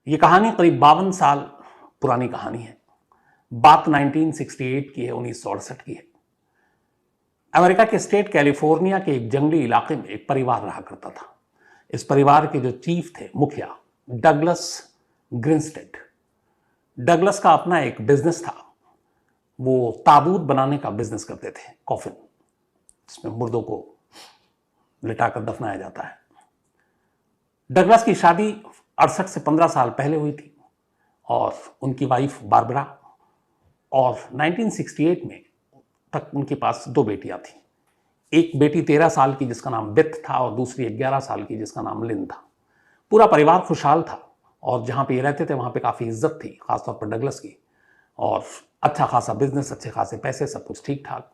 ये कहानी करीब 52 साल पुरानी कहानी है। बात 1968 की है, 1968 की है। अमेरिका के स्टेट कैलिफोर्निया के एक जंगली इलाके में एक परिवार रहा करता था। इस परिवार के जो चीफ थे, मुखिया, डगलस ग्रिंस्टेड। डगलस का अपना एक बिजनेस था। वो ताबूत बनाने का बिजनेस करते थे, कॉफिन, जिसमें मुर्दों को लिटाकर दफनाया जाता है। डगलस की शादी 68 से 15 साल पहले हुई थी और उनकी वाइफ बारबरा, और 1968 में तक उनके पास 2 बेटियां थी। एक बेटी 13 साल की जिसका नाम बेथ था और दूसरी 11 साल की जिसका नाम लिन था। पूरा परिवार खुशहाल था और जहां पे ये रहते थे वहां पे काफ़ी इज्जत थी, खासतौर पर डगलस की, और अच्छा खासा बिजनेस, अच्छे खासे पैसे, सब कुछ ठीक ठाक।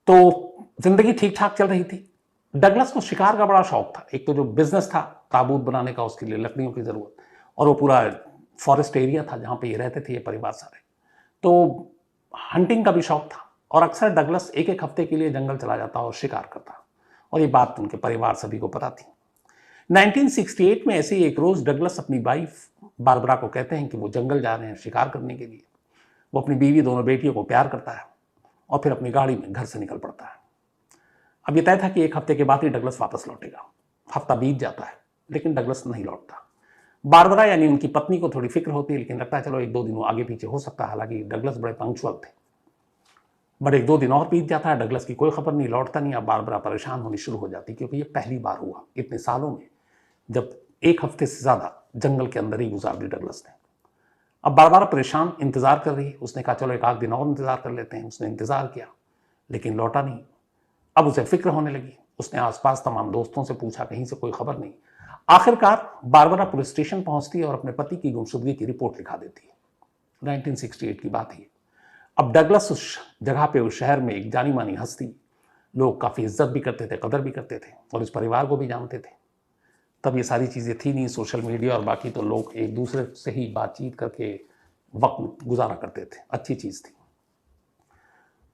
तो जिंदगी ठीक ठाक चल रही थी। डगलस को शिकार का बड़ा शौक था। एक तो जो बिजनेस था ताबूत बनाने का, उसके लिए लकड़ियों की जरूरत, और वो पूरा फॉरेस्ट एरिया था जहां पे ये रहते थे ये परिवार सारे। तो हंटिंग का भी शौक था और अक्सर डगलस एक एक हफ्ते के लिए जंगल चला जाता और शिकार करता, और ये बात उनके परिवार सभी को पता थी। 1968 में ऐसे ही एक रोज डगलस अपनी वाइफ बारबरा को कहते हैं कि वो जंगल जा रहे हैं शिकार करने के लिए। वो अपनी बीवी, दोनों बेटियों को प्यार करता है और फिर अपनी गाड़ी में घर से निकल पड़ता है। अब यह तय था कि एक हफ्ते के बाद ही डगलस वापस लौटेगा। हफ्ता बीत जाता है लेकिन डगलस नहीं लौटता। बारबरा यानी उनकी पत्नी को थोड़ी फिक्र होती है, लेकिन लगता है चलो 1-2 दिन आगे पीछे हो सकता है। हालांकि डगलस बड़े पंक्चुअल थे। बट 1-2 दिन और बीत जाता है, डगलस की कोई खबर नहीं, लौटता नहीं। अब बारबरा परेशान होनी शुरू हो जाती, क्योंकि ये पहली बार हुआ इतने सालों में जब एक हफ्ते से ज्यादा जंगल के अंदर ही गुजार दी डगलस ने। अब बारबरा परेशान इंतजार कर रही है। उसने कहा चलो 1 आध दिन और इंतजार कर लेते हैं। उसने इंतजार किया लेकिन लौटा नहीं। अब उसे फिक्र होने लगी। उसने आसपास तमाम दोस्तों से पूछा, कहीं से कोई खबर नहीं। आखिरकार बारबरा पुलिस स्टेशन पहुंचती है और अपने पति की गुमशुदगी की रिपोर्ट लिखा देती है। 1968 की बात है। अब डगलस उस जगह पे, उस शहर में एक जानी मानी हस्ती, लोग काफी इज्जत भी करते थे, कदर भी करते थे, और इस परिवार को भी जानते थे। तब ये सारी चीजें थी नहीं, सोशल मीडिया और बाकी, तो लोग एक दूसरे से ही बातचीत करके वक्त गुजारा करते थे। अच्छी चीज थी।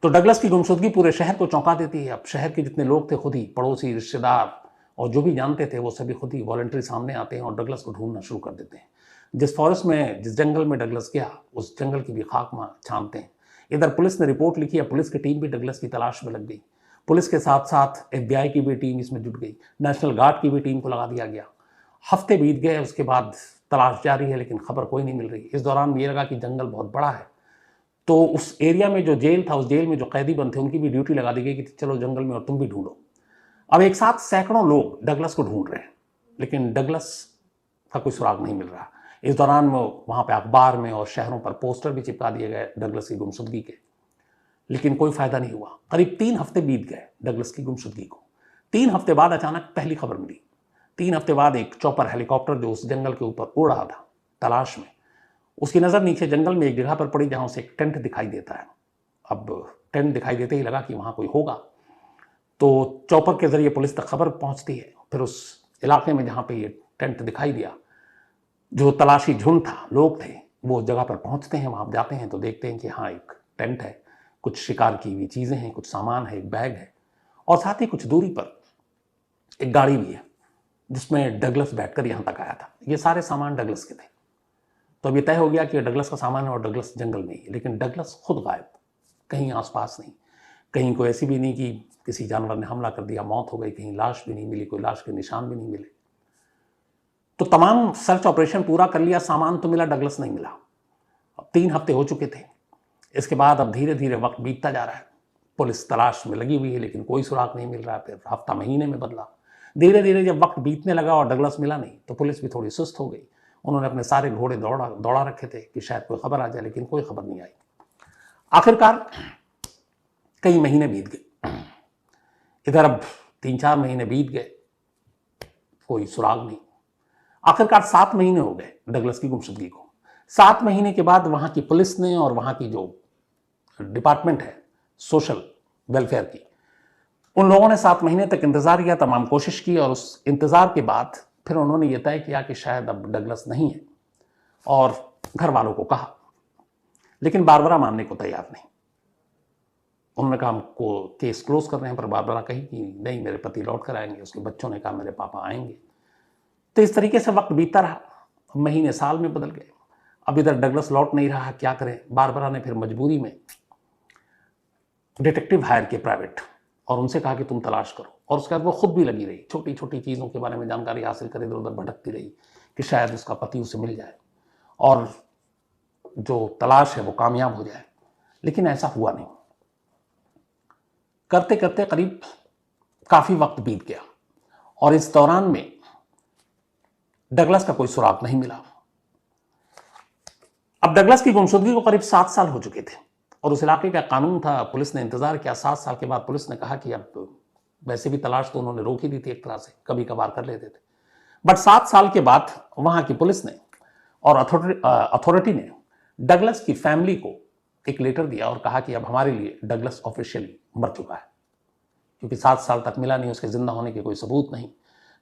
तो डगलस की गुमशुदगी पूरे शहर को चौंका देती है। अब शहर के जितने लोग थे, खुद ही पड़ोसी, रिश्तेदार और जो भी जानते थे, वो सभी खुद ही वॉलंटरी सामने आते हैं और डगलस को ढूंढना शुरू कर देते हैं। जिस फॉरेस्ट में, जिस जंगल में डगलस गया, उस जंगल की भी खाक छानते हैं। इधर पुलिस ने रिपोर्ट लिखी है, पुलिस की टीम भी डगलस की तलाश में लग गई। पुलिस के साथ साथ FBI की भी टीम इसमें जुट गई। नेशनल गार्ड की भी टीम को लगा दिया गया। हफ्ते बीत गए, उसके बाद तलाश जारी है लेकिन खबर कोई नहीं मिल रही। इस दौरान ये लगा कि जंगल बहुत बड़ा है, तो उस एरिया में जो जेल था, उस जेल में जो कैदी बंद थे, उनकी भी ड्यूटी लगा दी गई कि चलो जंगल में और तुम भी ढूंढो। अब एक साथ सैकड़ों लोग डगलस को ढूंढ रहे हैं लेकिन डगलस का कोई सुराग नहीं मिल रहा। इस दौरान वो वहां पे अखबार में और शहरों पर पोस्टर भी चिपका दिए गए डगलस की गुमशुदगी के, लेकिन कोई फायदा नहीं हुआ। करीब 3 हफ्ते बीत गए डगलस की गुमशुदगी को। 3 हफ्ते बाद अचानक पहली खबर मिली। 3 हफ्ते बाद एक चॉपर हेलीकॉप्टर जो उस जंगल के ऊपर उड़ रहा था तलाश में, उसकी नजर नीचे जंगल में एक जगह पर पड़ी जहां उसे एक टेंट दिखाई देता है। अब टेंट दिखाई देते ही लगा कि वहां कोई होगा, तो चॉपर के जरिए पुलिस तक खबर पहुंचती है। फिर उस इलाके में जहां पे ये टेंट दिखाई दिया, जो तलाशी झुंड था, लोग थे, वो जगह पर पहुंचते हैं। वहां जाते हैं तो देखते हैं कि हाँ, एक टेंट है, कुछ शिकार की हुई चीजें हैं, कुछ सामान है, एक बैग है, और साथ ही कुछ दूरी पर एक गाड़ी भी है जिसमें डगलस बैठकर यहां तक आया था। ये सारे सामान डगलस के थे। तो अब ये तय हो गया कि डगलस का सामान है और डगलस जंगल में ही। लेकिन डगलस खुद गायब, कहीं आसपास नहीं। कहीं कोई ऐसी भी नहीं कि किसी जानवर ने हमला कर दिया, मौत हो गई, कहीं लाश भी नहीं मिली, कोई लाश के निशान भी नहीं मिले। तो तमाम सर्च ऑपरेशन पूरा कर लिया, सामान तो मिला, डगलस नहीं मिला। अब 3 हफ्ते हो चुके थे। इसके बाद अब धीरे धीरे वक्त बीतता जा रहा है। पुलिस तलाश में लगी हुई है लेकिन कोई सुराग नहीं मिल रहा। फिर हफ्ता महीने में बदला। धीरे धीरे जब वक्त बीतने लगा और डगलस मिला नहीं, तो पुलिस भी थोड़ी सुस्त हो गई। उन्होंने अपने सारे घोड़े दौड़ा रखे थे कि शायद कोई खबर आ जाए, लेकिन कोई खबर नहीं आई। आखिरकार कई महीने बीत गए। इधर अब 3-4 महीने बीत गए, कोई सुराग नहीं। आखिरकार 7 महीने हो गए डगलस की गुमशुदगी को। 7 महीने के बाद वहां की पुलिस ने और वहां की जो डिपार्टमेंट है सोशल वेलफेयर की, उन लोगों ने 7 महीने तक इंतजार किया, तमाम कोशिश की, और उस इंतजार के बाद फिर उन्होंने ये तय किया कि शायद अब डगलस नहीं है, और घर वालों को कहा। लेकिन बारबरा मानने को तैयार नहीं। उन्होंने कहा हमको केस क्लोज कर रहे हैं, पर बारबरा कही कि नहीं, मेरे पति लौट कर आएंगे। उसके बच्चों ने कहा मेरे पापा आएंगे। तो इस तरीके से वक्त बीतता रहा, महीने साल में बदल गए। अब इधर डगलस लौट नहीं रहा, क्या करें। बारबरा ने फिर मजबूरी में डिटेक्टिव हायर किए प्राइवेट, और उनसे कहा कि तुम तलाश करो। और उसके बाद वो खुद भी लगी रही, छोटी छोटी चीज़ों के बारे में जानकारी हासिल कर इधर उधर भटकती रही कि शायद उसका पति उसे मिल जाए और जो तलाश है वो कामयाब हो जाए। लेकिन ऐसा हुआ नहीं। करते करते करीब काफी वक्त बीत गया और इस दौरान में डगलस का कोई सुराग नहीं मिला। अब डगलस की गुमशुदगी को करीब 7 साल हो चुके थे और उस इलाके का कानून था, पुलिस ने इंतजार किया। 7 साल के बाद पुलिस ने कहा कि अब वैसे भी तलाश तो उन्होंने रोक ही दी थी, एक तरह से कभी कभार कर लेते थे, बट 7 साल के बाद वहां की पुलिस ने और अथॉरिटी ने डगलस की फैमिली को एक लेटर दिया और कहा कि अब हमारे लिए डगलस ऑफिशियली मर चुका है, क्योंकि 7 साल तक मिला नहीं, उसके जिंदा होने के कोई सबूत नहीं।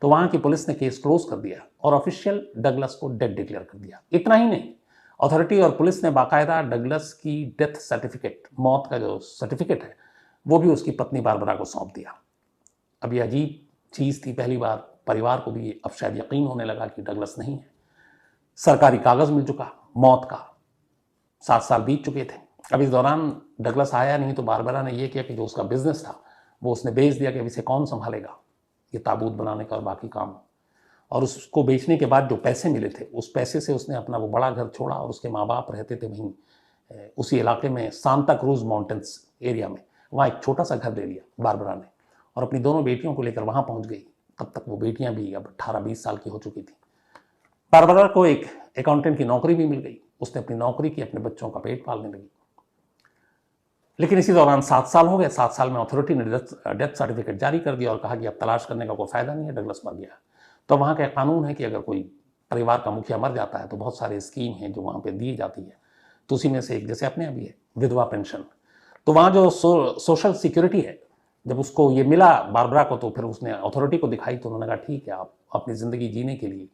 तो वहां की पुलिस ने केस क्लोज कर दिया और ऑफिशियल डगलस को डेड डिक्लेयर कर दिया। इतना ही नहीं, अथॉरिटी और पुलिस ने बाकायदा डगलस की डेथ सर्टिफिकेट, मौत का जो सर्टिफिकेट है, वो भी उसकी पत्नी बारबरा को सौंप दिया। अब ये अजीब चीज थी, पहली बार परिवार को भी अब शायद यकीन होने लगा कि डगलस नहीं है। सरकारी कागज मिल चुका मौत का, 7 साल बीत चुके थे। अब इस दौरान डगलस आया नहीं तो बारबरा ने यह किया कि जो उसका बिजनेस था वो उसने बेच दिया कि अब इसे कौन संभालेगा, ये ताबूत बनाने का और बाकी काम। और उसको बेचने के बाद जो पैसे मिले थे उस पैसे से उसने अपना वो बड़ा घर छोड़ा और उसके माँ बाप रहते थे वहीं उसी इलाके में सांता क्रूज माउंटेन्स एरिया में। वहाँ एक छोटा सा घर ले लिया बारबरा ने और अपनी दोनों बेटियों को लेकर वहाँ पहुँच गई। तब तक वो बेटियाँ भी अब 18-20 साल की हो चुकी थी। बारबरा को एक अकाउंटेंट की नौकरी भी मिल गई। उसने अपनी नौकरी की, अपने बच्चों का पेट पालने लगी। लेकिन इसी दौरान 7 साल हो गए। 7 साल में अथॉरिटी ने डेथ सर्टिफिकेट जारी कर दिया और कहा कि अब तलाश करने का कोई फायदा नहीं है, डगलस मर गया। तो वहाँ का कानून है कि अगर कोई परिवार का मुखिया मर जाता है तो बहुत सारे स्कीम हैं जो वहाँ पे दी जाती है। तो उसी में से एक जैसे अपने अभी है विधवा पेंशन। तो वहाँ जो सोशल सिक्योरिटी है, जब उसको ये मिला बारबरा को तो फिर उसने अथॉरिटी को दिखाई। तो उन्होंने कहा ठीक है, आप अपनी ज़िंदगी जीने के लिए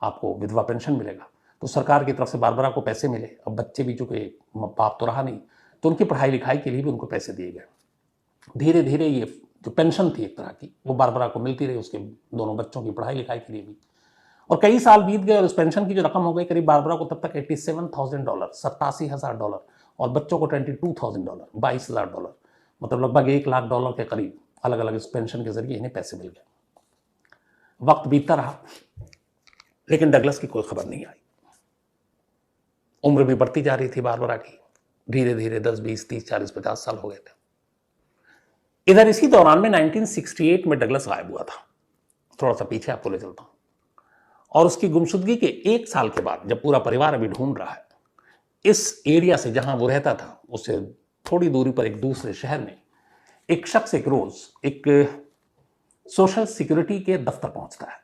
आपको विधवा पेंशन मिलेगा। तो सरकार की तरफ से बारबरा को पैसे मिले। अब बच्चे भी चुके, बाप तो रहा नहीं, तो उनकी पढ़ाई लिखाई के लिए भी उनको पैसे दिए गए। धीरे धीरे ये जो पेंशन थी एक तरह की वो बारबरा को मिलती रही, उसके दोनों बच्चों की पढ़ाई लिखाई के लिए भी। और कई साल बीत गए और उस पेंशन की जो रकम हो गई करीब बारबरा को तब तक $87,000, $87,000, और बच्चों को $22,000, $22,000, मतलब लगभग $1,00,000 के करीब अलग अलग इस पेंशन के जरिए इन्हें पैसे मिल गए। वक्त बीतता रहा लेकिन डगलस की कोई खबर नहीं आई। उम्र भी बढ़ती जा रही थी बारबरा की, धीरे धीरे 10, 20, 30, 40, 50 साल हो गए थे। इधर इसी दौरान में 1968 में डगलस गायब हुआ था। थोड़ा सा पीछे आपको ले चलता हूं। और उसकी गुमशुदगी के 1 साल के बाद जब पूरा परिवार अभी ढूंढ रहा है, इस एरिया से जहां वो रहता था उससे थोड़ी दूरी पर एक दूसरे शहर में एक शख्स एक रोज एक सोशल सिक्योरिटी के दफ्तर पहुंचता है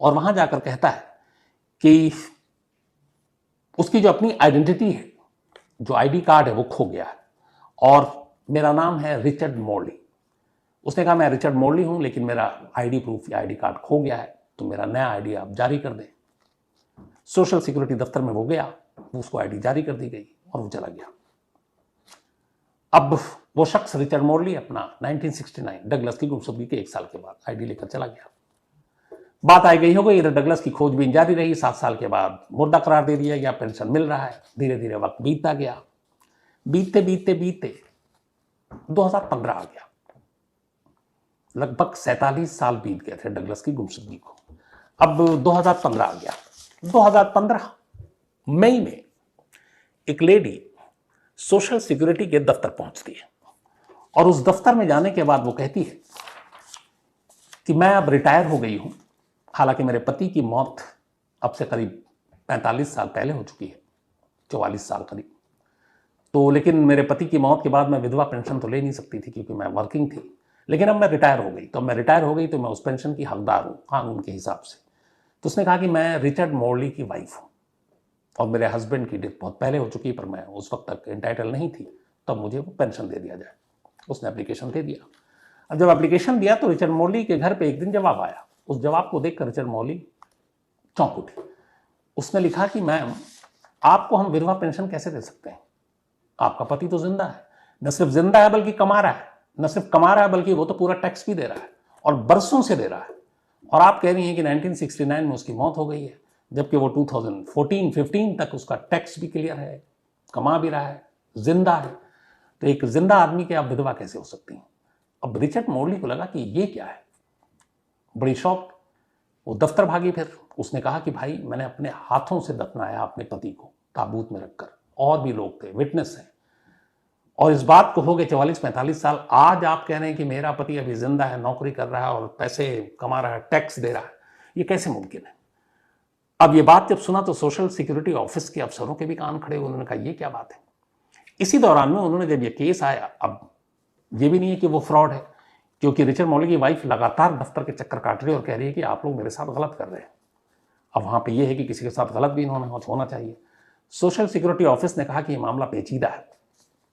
और वहां जाकर कहता है कि उसकी जो अपनी आइडेंटिटी है, जो आईडी कार्ड है वो खो गया है और मेरा नाम है रिचर्ड मॉर्ली। उसने कहा मैं रिचर्ड मॉर्ली हूं लेकिन मेरा आईडी प्रूफ या आईडी कार्ड खो गया है, तो मेरा नया आईडी आप जारी कर दें। सोशल सिक्योरिटी दफ्तर में वो गया, उसको आईडी जारी कर दी गई और वो चला गया। अब वो शख्स रिचर्ड मॉर्ली अपना 1969 डगलस की गुमशुदगी के 1 साल के बाद आईडी लेकर चला गया। बात आई गई हो गई, इधर डगलस की खोजबीन जारी रही। 7 साल के बाद मुर्दा करार दे दिया गया, पेंशन मिल रहा है। धीरे धीरे वक्त बीतता गया, बीतते बीतते बीतते 2015 आ गया। लगभग 47 साल बीत गए थे डगलस की गुमशुदगी को। अब 2015 आ गया। 2015 मई में एक लेडी सोशल सिक्योरिटी के दफ्तर पहुंचती है और उस दफ्तर में जाने के बाद वो कहती है कि मैं अब रिटायर हो गई हूं। हालांकि मेरे पति की मौत अब से करीब 45 साल पहले हो चुकी है, 44 साल करीब। तो लेकिन मेरे पति की मौत के बाद मैं विधवा पेंशन तो ले नहीं सकती थी क्योंकि मैं वर्किंग थी। लेकिन अब मैं रिटायर हो गई, तो मैं रिटायर हो गई तो मैं उस पेंशन की हकदार हूँ कानून के हिसाब से। तो उसने कहा कि मैं रिचर्ड मॉर्ली की वाइफ हूँ और मेरे हस्बैंड की डेथ बहुत पहले हो चुकी, पर मैं उस वक्त तक एंटाइटल नहीं थी, तब मुझे वो पेंशन दे दिया जाए। उसने एप्लीकेशन दे दिया। अब जब एप्लीकेशन दिया तो रिचर्ड मॉर्ली के घर पे एक दिन जवाब आया। उस जवाब को देखकर रिचर्ड मॉर्ली चौंक उठी। उसने लिखा कि मैम, आपको हम विधवा पेंशन कैसे दे सकते हैं? आपका पति तो जिंदा है, न सिर्फ जिंदा है बल्कि कमा रहा है, न सिर्फ कमा रहा है बल्कि वो तो पूरा टैक्स भी दे रहा है और बरसों से दे रहा है। और आप कह रही हैं कि 1969 में उसकी मौत हो गई है, जबकि वो 2014-15 तक उसका टैक्स भी क्लियर है, कमा भी रहा है, जिंदा है। तो एक जिंदा आदमी की आप विधवा कैसे हो सकती हैं? अब रिचर्ड मॉर्ली को लगा कि ये क्या है, बड़ी शॉक। वो दफ्तर भागी। फिर उसने कहा कि भाई मैंने अपने हाथों से दफनाया अपने पति को ताबूत में रखकर, और भी लोग थे, विटनेस हैं, और इस बात को हो गए 44-45 साल। आज आप कह रहे हैं कि मेरा पति अभी जिंदा है, नौकरी कर रहा है और पैसे कमा रहा है, टैक्स दे रहा है, ये कैसे मुमकिन है? अब ये बात जब सुना तो सोशल सिक्योरिटी ऑफिस के अफसरों के भी कान खड़े हुए। उन्होंने कहा ये क्या बात है। इसी दौरान में उन्होंने जब ये केस आया, अब ये भी नहीं है कि वो फ्रॉड है, क्योंकि रिचर्ड मॉर्ली की वाइफ लगातार दफ्तर के चक्कर काट रही है और कह रही है कि आप लोग मेरे साथ गलत कर रहे हैं। अब वहां पे ये है कि किसी के साथ गलत भी होना चाहिए। सोशल सिक्योरिटी ऑफिस ने कहा कि ये मामला पेचीदा है।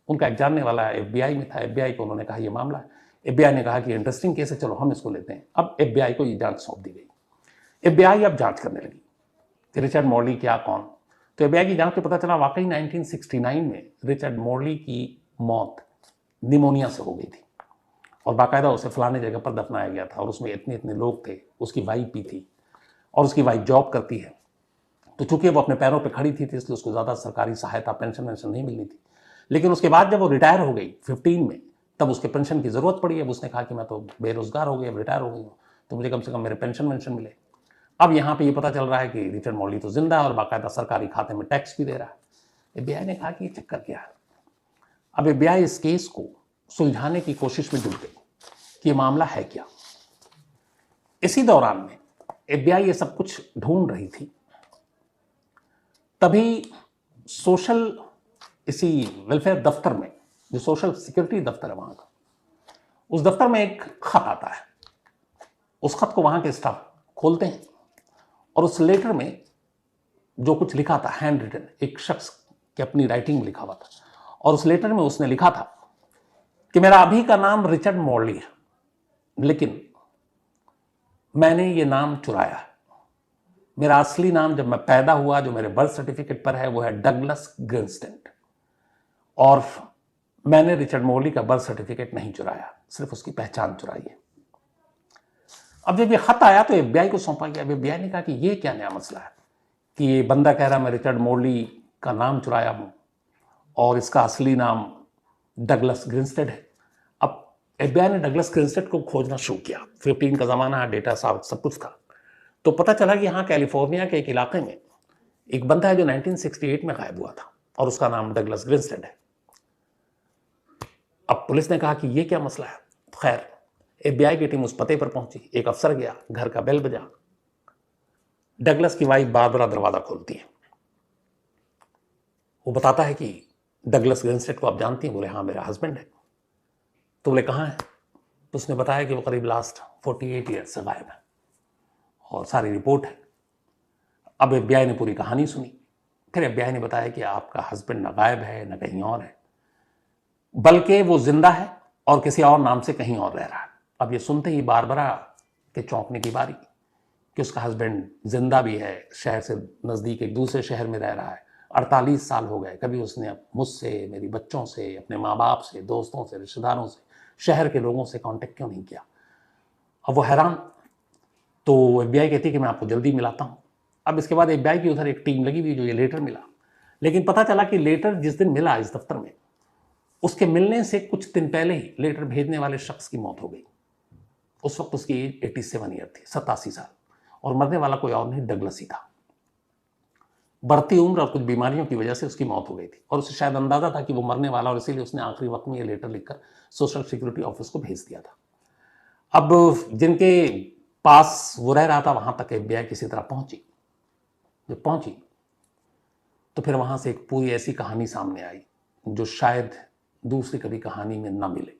उनका एक जानने वाला एफबीआई में था, एफबीआई को उन्होंने कहा ये मामला है। एफबीआई ने कहा कि इंटरेस्टिंग केस है, चलो हम इसको लेते हैं। अब एफबीआई को ये जांच सौंप दी गई। एफबीआई अब जांच करने लगी कि रिचर्ड मॉर्ली क्या, कौन। तो एफबीआई की जांच में पता चला वाकई 1969 में रिचर्ड मॉर्ली की मौत निमोनिया से हो गई थी, और बाकायदा उसे फलाने जगह पर दफनाया गया था, और उसमें इतने इतने लोग थे, उसकी वाइफ भी थी, और उसकी वाइफ जॉब करती है। तो चूंकि वो अपने पैरों पर खड़ी थी, इसलिए उसको ज़्यादा सरकारी सहायता, पेंशन वेंशन नहीं मिलनी थी। लेकिन उसके बाद जब वो रिटायर हो गई 15 में, तब उसके पेंशन की ज़रूरत पड़ी। अब उसने कहा कि मैं तो बेरोजगार हो गई, अब रिटायर हो गई हूँ, तो मुझे कम से कम मेरे पेंशन वेंशन मिले। अब यहाँ पे ये पता चल रहा है कि रिचर्ड मॉर्ली तो जिंदा है और बाकायदा सरकारी खाते में टैक्स भी दे रहा है। एफबीआई ने कहा कि ये चक्कर क्या है। अब एफबीआई इस केस को सुलझाने की कोशिश में जुट गई कि ये मामला है क्या। इसी दौरान में एफबीआई ये सब कुछ ढूंढ रही थी, तभी सोशल इसी वेलफेयर दफ्तर में, जो सोशल सिक्योरिटी दफ्तर है वहां का, उस दफ्तर में एक खत आता है। उस खत को वहां के स्टाफ खोलते हैं, और उस लेटर में जो कुछ लिखा था, हैंड रिटन, एक शख्स की अपनी राइटिंग में लिखा हुआ था, और उस लेटर में उसने लिखा था कि मेरा अभी का नाम रिचर्ड मॉर्ली है, लेकिन मैंने ये नाम चुराया है। मेरा असली नाम जब मैं पैदा हुआ, जो मेरे बर्थ सर्टिफिकेट पर है, वो है डगलस ग्रिंस्टेड, और मैंने रिचर्ड मॉर्ली का बर्थ सर्टिफिकेट नहीं चुराया, सिर्फ उसकी पहचान चुराई है। अब जब ये खत आया तो एफबीआई को सौंपा गया। एफबीआई ने कहा कि ये क्या नया मसला है कि ये बंदा कह रहा है मैं रिचर्ड मॉर्ली का नाम चुराया हूं, और इसका असली नाम डगलस ग्रिंस्टेड है। अब एफबीआई ने डगलस ग्रिंस्टेड को खोजना शुरू किया। 15 का जमाना है, डेटा सब कुछ था। तो पता चला कि यहाँ कैलिफोर्निया के एक इलाके में एक बंदा है जो 1968 में गायब हुआ था, और उसका नाम डगलस ग्रिंस्टेड है। अब पुलिस ने कहा कि ये क्या मसला है। खैर, एफबीआई की टीम उस पते पर पहुंची, एक अफसर गया, घर का बेल बजा। डगलस की वाइफ बारबरा दरवाजा खोलती है। वो बताता है कि डगलस ग्रिंस्टेड को आप जानती हैं? बोले हाँ, मेरा हस्बैंड है। तो बोले कहाँ है? तो उसने बताया कि वो करीब लास्ट 48 ईयर से गायब है, और सारी रिपोर्ट है। अब एफबीआई ने पूरी कहानी सुनी। फिर एफबीआई ने बताया कि आपका हस्बैंड न गायब है, न कहीं और है, बल्कि वो जिंदा है और किसी और नाम से कहीं और रह रहा है। अब ये सुनते ही बारबरा के चौंकने की बारी कि उसका हस्बैंड जिंदा भी है, शहर से नज़दीक एक दूसरे शहर में रह रहा है, 48 साल हो गए, कभी उसने मुझसे, मेरी बच्चों से, अपने माँ बाप से, दोस्तों से, रिश्तेदारों से, शहर के लोगों से कांटेक्ट क्यों नहीं किया। अब वो हैरान। तो एफबीआई कहती है कि मैं आपको जल्दी मिलाता हूँ। अब इसके बाद एफबीआई की उधर एक टीम लगी हुई जो ये लेटर मिला, लेकिन पता चला कि लेटर जिस दिन मिला इस दफ्तर में, उसके मिलने से कुछ दिन पहले ही लेटर भेजने वाले शख्स की मौत हो गई। उस वक्त उसकी एज 87 ईयर थी, 87 साल, और मरने वाला कोई और नहीं, डगलस ही था। बढ़ती उम्र और कुछ बीमारियों की वजह से उसकी मौत हो गई थी, और उसे शायद अंदाजा था कि वो मरने वाला, और इसीलिए उसने आखिरी वक्त में ये लेटर लिखकर सोशल सिक्योरिटी ऑफिस को भेज दिया था। अब जिनके पास वो रह रहा था वहां तक एफबीआई किसी तरह पहुंची। जब पहुंची तो फिर वहां से एक पूरी ऐसी कहानी सामने आई जो शायद दूसरी कभी कहानी में न मिले।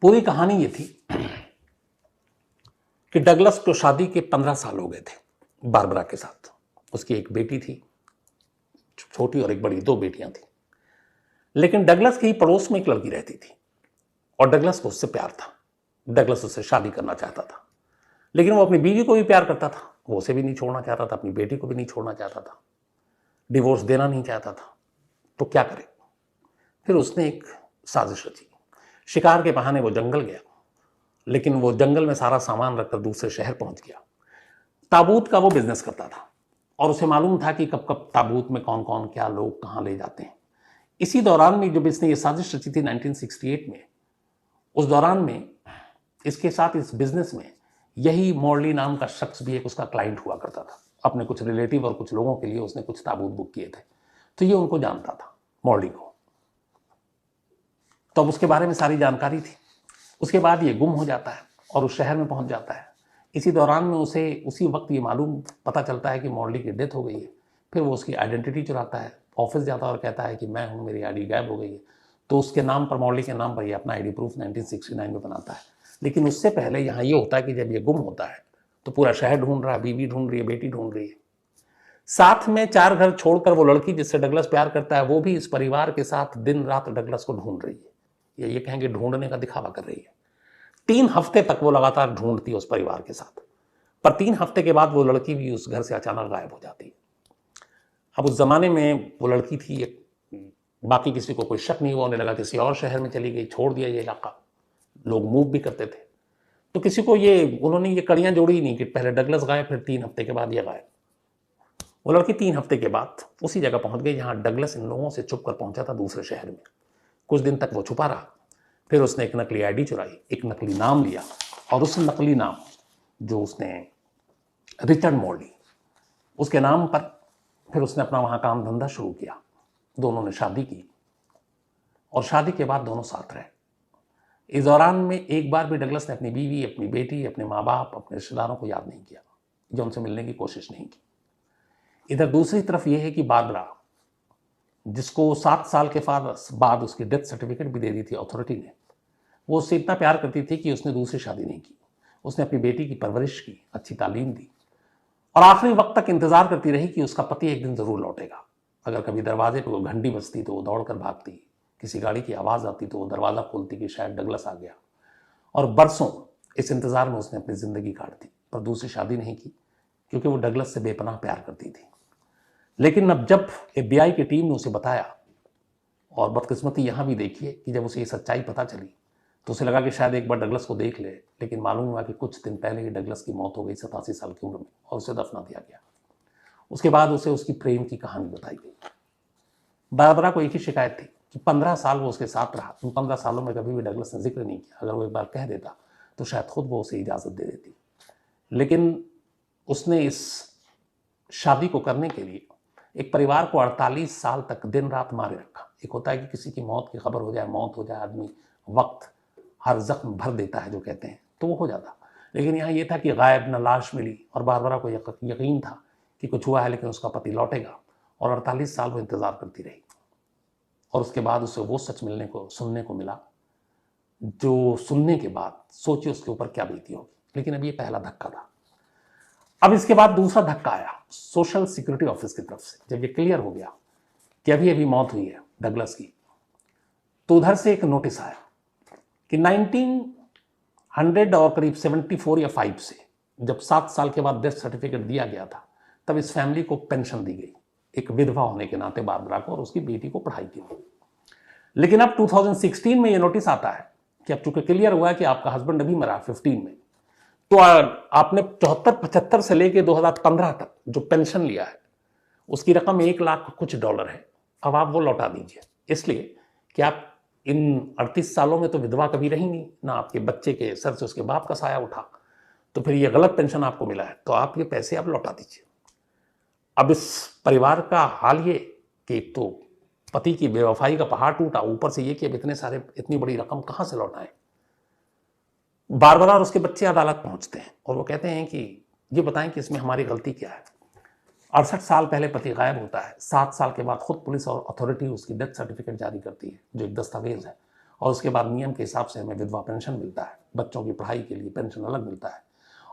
पूरी कहानी ये थी कि डगलस को शादी के 15 साल हो गए थे बारबरा के साथ। उसकी एक बेटी थी छोटी, और एक बड़ी, 2 बेटियां थी। लेकिन डगलस के ही पड़ोस में एक लड़की रहती थी, और डगलस को उससे प्यार था। डगलस उससे शादी करना चाहता था, लेकिन वो अपनी बीवी को भी प्यार करता था, वो उसे भी नहीं छोड़ना चाहता था, अपनी बेटी को भी नहीं छोड़ना चाहता था, डिवोर्स देना नहीं चाहता था। तो क्या करे? फिर उसने एक साजिश रची। शिकार के बहाने वो जंगल गया, लेकिन वो जंगल में सारा सामान रखकर दूसरे शहर पहुंच गया। ताबूत का वो बिजनेस करता था और उसे मालूम था कि कब कब ताबूत में कौन कौन क्या लोग कहाँ ले जाते हैं। इसी दौरान में जब इसने ये साजिश रची थी 1968 में, उस दौरान में इसके साथ इस बिजनेस में यही मॉर्ली नाम का शख्स भी एक उसका क्लाइंट हुआ करता था। अपने कुछ रिलेटिव और कुछ लोगों के लिए उसने कुछ ताबूत बुक किए थे, तो ये उनको जानता था, मॉर्ली को। तो अब उसके बारे में सारी जानकारी थी। उसके बाद ये गुम हो जाता है और उस शहर में पहुंच जाता है। इसी दौरान में उसे उसी वक्त ये मालूम पता चलता है कि मॉर्ली की डेथ हो गई है। फिर वो उसकी आइडेंटिटी चुराता है, ऑफिस जाता है और कहता है कि मैं हूँ, मेरी आईडी गायब हो गई है। तो उसके नाम पर, मॉर्ली के नाम पर, ये अपना आईडी प्रूफ 1969 में बनाता है। लेकिन उससे पहले यहाँ ये होता है कि जब ये गुम होता है तो पूरा शहर ढूंढ रहा है, बीवी ढूंढ रही है, बेटी ढूंढ रही है। साथ में 4 घर छोड़कर वो लड़की जिससे डगलस प्यार करता है, वो भी इस परिवार के साथ दिन रात डगलस को ढूंढ रही है। ये कहेंगे ढूंढने का दिखावा कर रही है। 3 हफ्ते तक वो लगातार ढूंढती है उस परिवार के साथ, पर 3 हफ्ते के बाद वो लड़की भी उस घर से अचानक गायब हो जाती है। अब उस जमाने में वो लड़की थी, बाकी किसी को कोई शक नहीं हुआ, उन्हें लगा किसी और शहर में चली गई, छोड़ दिया ये इलाका। लोग मूव भी करते थे, तो किसी को उन्होंने ये कड़ियां जोड़ी ही नहीं कि पहले डगलस गायब, फिर 3 हफ्ते के बाद ये गायब। वो लड़की 3 हफ्ते के बाद उसी जगह पहुंच गई जहां डगलस इन लोगों से छुप कर पहुंचा था, दूसरे शहर में। कुछ दिन तक वो छुपा रहा। फिर उसने एक नकली आईडी चुराई, एक नकली नाम लिया, और उस नकली नाम जो उसने, रिचर्ड मॉर्ली, उसके नाम पर फिर उसने अपना वहां काम धंधा शुरू किया। दोनों ने शादी की और शादी के बाद दोनों साथ रहे। इस दौरान में एक बार भी डगलस ने अपनी बीवी, अपनी बेटी, अपने माँ बाप, अपने रिश्तेदारों को याद नहीं किया, या उनसे मिलने की कोशिश नहीं की। इधर दूसरी तरफ यह है कि बारबरा, जिसको 7 साल के बाद उसकी डेथ सर्टिफिकेट भी दे दी थी अथॉरिटी ने, वो उससे इतना प्यार करती थी कि उसने दूसरी शादी नहीं की। उसने अपनी बेटी की परवरिश की, अच्छी तालीम दी, और आखिरी वक्त तक इंतजार करती रही कि उसका पति एक दिन जरूर लौटेगा। अगर कभी दरवाजे पर वो घंटी बजती तो वो दौड़कर भागती, किसी गाड़ी की आवाज़ आती तो वो दरवाज़ा खोलती कि शायद डगलस आ गया। और बरसों इस इंतज़ार में उसने अपनी ज़िंदगी काट दी, पर दूसरी शादी नहीं की, क्योंकि वो डगलस से बेपनाह प्यार करती थी। लेकिन अब जब FBI की टीम ने उसे बताया, और बदकिस्मती यहाँ भी देखिए कि जब उसे ये सच्चाई पता चली तो उसे लगा कि शायद एक बार डगलस को देख ले, लेकिन मालूम हुआ कि कुछ दिन पहले ही डगलस की मौत हो गई 87 साल की उम्र में, और उसे दफना दिया गया। उसके बाद उसे उसकी प्रेम की कहानी बताई गई। बारबरा को एक ही शिकायत थी कि 15 साल वो उसके साथ रहा। उन 15 सालों में कभी भी डगलस ने जिक्र नहीं किया। अगर वो एक बार कह देता तो शायद खुद वो उसे इजाज़त दे देती। लेकिन उसने इस शादी को करने के लिए एक परिवार को 48 साल तक दिन रात मारे रखा। एक होता है कि किसी की मौत की खबर हो जाए, मौत हो जाए, आदमी वक्त हर जख्म भर देता है जो कहते हैं, तो वो हो जाता। लेकिन यहाँ ये था कि गायब, न लाश मिली, और बारबरा को यकीन था कि कुछ हुआ है, लेकिन उसका पति लौटेगा। और 48 साल वो इंतज़ार करती रही, और उसके बाद उसे वो सच सुनने को मिला जो सुनने के बाद सोचिए उसके ऊपर क्या बीती होगी। लेकिन अब ये पहला धक्का था। अब इसके बाद दूसरा धक्का आया सोशल सिक्योरिटी ऑफिस की तरफ से। जब ये क्लियर हो गया कि अभी अभी मौत हुई है डगलस की, तो उधर से एक नोटिस आया कि 1900 और करीब 74 या 5 से, जब 7 साल के बाद डेथ सर्टिफिकेट दिया गया था, तब इस फैमिली को पेंशन दी गई, एक विधवा होने के नाते बारबरा को और उसकी बेटी को पढ़ाई के लिए। लेकिन अब 2016 में ये नोटिस आता है कि अब चूंकि क्लियर हुआ है कि आपका हस्बैंड अभी मरा 15 में, तो आपने 74-75 से लेके 2015 तक जो पेंशन लिया है उसकी रकम $1 लाख कुछ है। अब आप वो लौटा दीजिए, इसलिए कि आप इन 38 सालों में तो विधवा कभी रही नहीं, ना आपके बच्चे के सर से उसके बाप का साया उठा, तो फिर ये गलत पेंशन आपको मिला है, तो आप ये पैसे आप लौटा दीजिए। अब इस परिवार का हाल ये कि एक तो पति की बेवफाई का पहाड़ टूटा, ऊपर से ये कि अब इतनी बड़ी रकम कहां से लौटाएं। बारबरा और उसके बच्चे अदालत पहुंचते हैं और वो कहते हैं कि ये बताएं कि इसमें हमारी गलती क्या है। 68 साल पहले पति गायब होता है, 7 साल के बाद खुद पुलिस और अथॉरिटी उसकी डेथ सर्टिफिकेट जारी करती है, जो एक दस्तावेज है, और उसके बाद नियम के हिसाब से हमें विधवा पेंशन मिलता है, बच्चों की पढ़ाई के लिए पेंशन अलग मिलता है।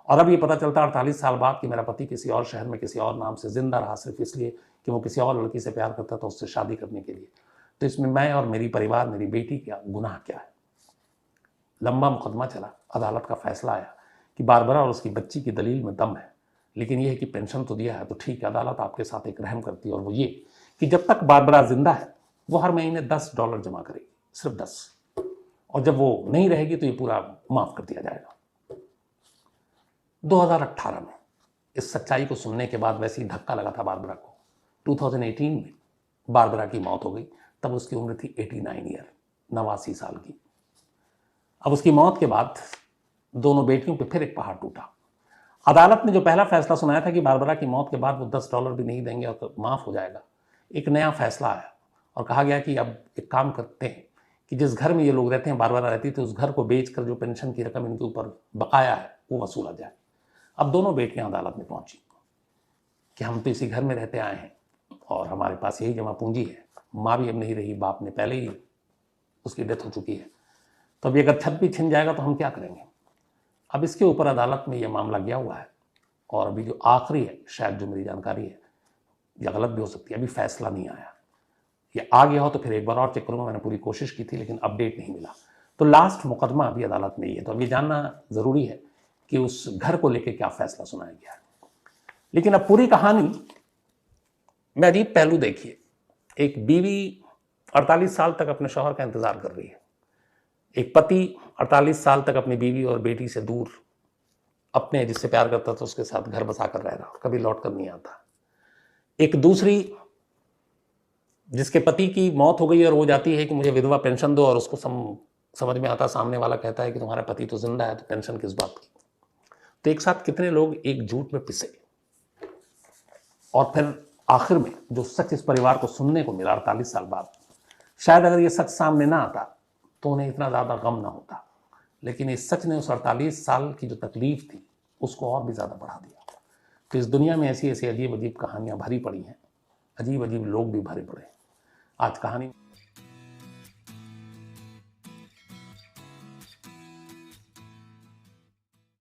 और अब ये पता चलता है 48 साल बाद कि मेरा पति किसी और शहर में किसी और नाम से जिंदा रहा, सिर्फ इसलिए कि वो किसी और लड़की से प्यार करता था उससे शादी करने के लिए। तो इसमें मैं और मेरी परिवार, मेरी बेटी का गुनाह क्या है। लंबा मुकदमा चला, अदालत का फैसला आया कि बारबरा और उसकी बच्ची की दलील में दम है, लेकिन यह है कि पेंशन तो दिया है तो ठीक है, अदालत आपके साथ एक रहम करती है, और वो ये कि जब तक बारबरा जिंदा है वो हर महीने $10 जमा करेगी, सिर्फ 10। और जब वो नहीं रहेगी तो ये पूरा माफ कर दिया जाएगा। 2018 में इस सच्चाई को सुनने के बाद वैसे ही धक्का लगा था बारबरा को। 2018 में बारबरा की मौत हो गई, तब उसकी उम्र थी 89 ईयर, 89 साल की। अब उसकी मौत के बाद दोनों बेटियों पे फिर एक पहाड़ टूटा। अदालत ने जो पहला फैसला सुनाया था कि बारबरा की मौत के बाद वो $10 भी नहीं देंगे और माफ हो जाएगा, एक नया फैसला आया और कहा गया कि अब एक काम करते हैं कि जिस घर में ये लोग रहते हैं, बारबरा रहती थी, उस घर को बेचकर जो पेंशन की रकम इनके ऊपर बकाया है वो वसूला जाए। अब दोनों बेटियां अदालत में पहुंची कि हम तो इसी घर में रहते आए हैं और हमारे पास यही जमा पूंजी है, माँ भी अब नहीं रही, बाप ने पहले ही उसकी डेथ हो चुकी है, तो अभी अगर छत भी छिन जाएगा तो हम क्या करेंगे। अब इसके ऊपर अदालत में ये मामला गया हुआ है और अभी जो आखिरी है, शायद जो मेरी जानकारी है, या गलत भी हो सकती है, अभी फैसला नहीं आया। ये आ गया हो तो फिर एक बार और चेक करूंगा, मैंने पूरी कोशिश की थी लेकिन अपडेट नहीं मिला। तो लास्ट मुकदमा अभी अदालत में ही है, तो अब ये जानना जरूरी है कि उस घर को लेकर क्या फैसला सुनाया गया है। लेकिन अब पूरी कहानी में अजीब पहलू देखिए। एक बीवी 48 साल तक अपने शौहर का इंतजार कर रही है, एक पति 48 साल तक अपनी बीवी और बेटी से दूर, अपने जिससे प्यार करता था उसके साथ घर बसा कर रह रहा, कभी लौट कर नहीं आता। एक दूसरी जिसके पति की मौत हो गई और वो जाती है कि मुझे विधवा पेंशन दो, और उसको समझ में आता, सामने वाला कहता है कि तुम्हारा पति तो जिंदा है तो पेंशन किस बात की। तो एक साथ कितने लोग एक झूठ में पिसे, और फिर आखिर में जो सच इस परिवार को सुनने को मिला 48 साल बाद, शायद अगर ये सच सामने ना आता तो उन्हें इतना ज़्यादा गम ना होता, लेकिन इस सच ने उस 48 साल की जो तकलीफ थी उसको और भी ज़्यादा बढ़ा दिया। तो इस दुनिया में ऐसी ऐसी अजीब अजीब कहानियाँ भरी पड़ी हैं, अजीब अजीब लोग भी भरे पड़े हैं। आज कहानी